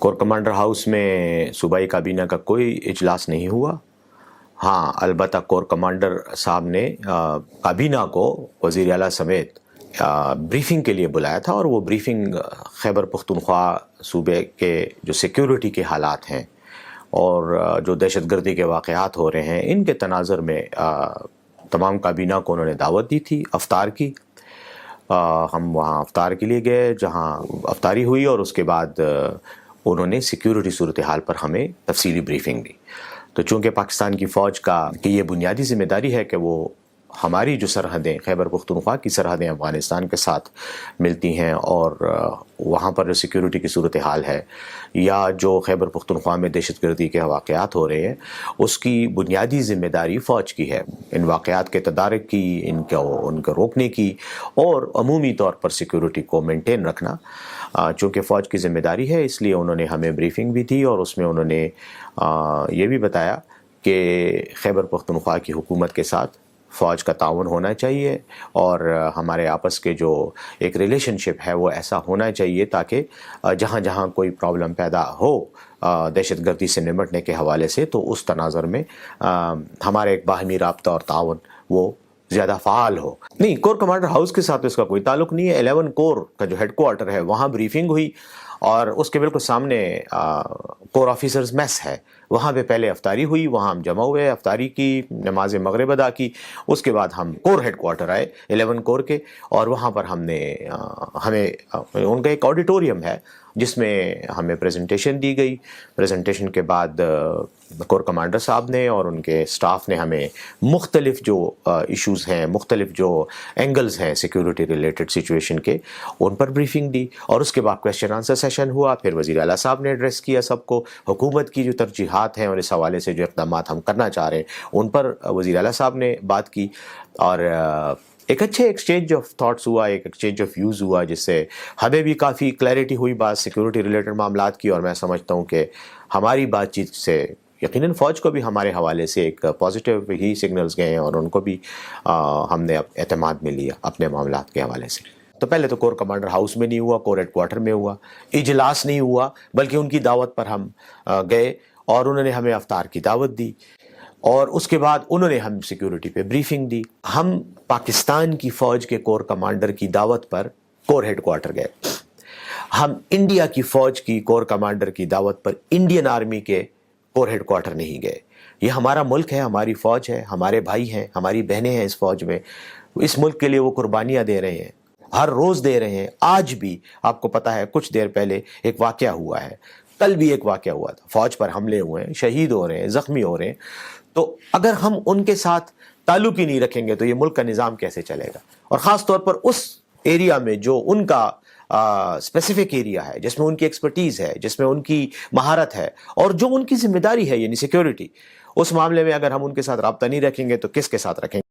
Corps commander house میں صوبائی کابینہ کا کوئی اجلاس نہیں ہوا. ہاں البتہ کور کمانڈر صاحب نے کابینہ کو وزیر اعلیٰ سمیت بریفنگ کے لیے بلایا تھا، اور وہ بریفنگ خیبر پختونخوا صوبے کے جو سیکیورٹی کے حالات ہیں اور جو دہشت گردی کے واقعات ہو رہے ہیں ان کے تناظر میں تمام کابینہ کو انہوں نے دعوت دی تھی افطار کی. ہم وہاں افطار کے لیے گئے جہاں افطاری ہوئی، اور اس کے بعد انہوں نے سیکیورٹی صورتحال پر ہمیں تفصیلی بریفنگ دی. تو چونکہ پاکستان کی فوج کی یہ بنیادی ذمہ داری ہے کہ وہ ہماری جو سرحدیں خیبر پختونخوا کی سرحدیں افغانستان کے ساتھ ملتی ہیں، اور وہاں پر جو سیکیورٹی کی صورتحال ہے یا جو خیبر پختونخوا میں دہشت گردی کے واقعات ہو رہے ہیں اس کی بنیادی ذمہ داری فوج کی ہے، ان واقعات کے تدارک کی، ان کو روکنے کی، اور عمومی طور پر سیکیورٹی کو مینٹین رکھنا. چونکہ فوج کی ذمہ داری ہے اس لیے انہوں نے ہمیں بریفنگ بھی دی، اور اس میں انہوں نے یہ بھی بتایا کہ خیبر پختونخوا کی حکومت کے ساتھ فوج کا تعاون ہونا چاہیے، اور ہمارے آپس کے جو ایک ریلیشن شپ ہے وہ ایسا ہونا چاہیے تاکہ جہاں جہاں کوئی پرابلم پیدا ہو دہشت گردی سے نمٹنے کے حوالے سے تو اس تناظر میں ہمارے ایک باہمی رابطہ اور تعاون وہ زیادہ فعال ہو. نہیں، کور کمانڈر ہاؤس کے ساتھ اس کا کوئی تعلق نہیں ہے. 11 کور کا جو ہیڈ کوارٹر ہے وہاں بریفنگ ہوئی، اور اس کے بالکل سامنے کور آفیسرز میس ہے، وہاں پہ پہلے افطاری ہوئی، وہاں ہم جمع ہوئے، افطاری کی، نماز مغرب ادا کی. اس کے بعد ہم کور ہیڈ کوارٹر آئے 11 کور کے، اور وہاں پر ہمیں ان کا ایک آڈیٹوریم ہے جس میں ہمیں پریزنٹیشن دی گئی. پریزنٹیشن کے بعد کور کمانڈر صاحب نے اور ان کے سٹاف نے ہمیں مختلف جو ایشوز ہیں، مختلف جو اینگلز ہیں سیکیورٹی ریلیٹڈ سچویشن کے، ان پر بریفنگ دی. اور اس کے بعد کویسچن آنسر سیشن ہوا. پھر وزیر اعلیٰ صاحب نے ایڈریس کیا سب کو، حکومت کی جو ترجیحات ہیں اور اس حوالے سے جو اقدامات ہم کرنا چاہ رہے ہیں ان پر وزیر اعلیٰ صاحب نے بات کی، اور ایک اچھے ایکسچینج آف تھاٹس ہوا، ایک ایکسچینج آف ویوز ہوا، جس سے ہمیں بھی کافی کلیئرٹی ہوئی بات سیکیورٹی ریلیٹڈ معاملات کی. اور میں سمجھتا ہوں کہ ہماری بات چیت سے یقیناً فوج کو بھی ہمارے حوالے سے ایک پازیٹیو ہی سگنلز گئے ہیں، اور ان کو بھی ہم نے اعتماد میں لیا اپنے معاملات کے حوالے سے. تو پہلے تو کور کمانڈر ہاؤس میں نہیں ہوا، کور ہیڈ کوارٹر میں ہوا، اجلاس نہیں ہوا، بلکہ ان کی دعوت پر ہم گئے اور انہوں نے ہمیں افطار کی دعوت دی، اور اس کے بعد انہوں نے ہم سیکیورٹی پہ بریفنگ دی. ہم پاکستان کی فوج کے کور کمانڈر کی دعوت پر کور ہیڈ کوارٹر گئے. ہم انڈیا کی فوج کی کور کمانڈر کی دعوت پر انڈین آرمی کے کور ہیڈ کوارٹر نہیں گئے. یہ ہمارا ملک ہے، ہماری فوج ہے، ہمارے بھائی ہیں، ہماری بہنیں ہیں اس فوج میں. اس ملک کے لیے وہ قربانیاں دے رہے ہیں، ہر روز دے رہے ہیں. آج بھی آپ کو پتہ ہے کچھ دیر پہلے ایک واقعہ ہوا ہے، کل بھی ایک واقعہ ہوا تھا، فوج پر حملے ہوئے ہیں، شہید ہو رہے ہیں، زخمی ہو رہے ہیں. تو اگر ہم ان کے ساتھ تعلق ہی نہیں رکھیں گے تو یہ ملک کا نظام کیسے چلے گا؟ اور خاص طور پر اس ایریا میں جو ان کا اسپیسیفک ایریا ہے، جس میں ان کی ایکسپرٹیز ہے، جس میں ان کی مہارت ہے، اور جو ان کی ذمہ داری ہے یعنی سیکیورٹی، اس معاملے میں اگر ہم ان کے ساتھ رابطہ نہیں رکھیں گے تو کس کے ساتھ رکھیں گے؟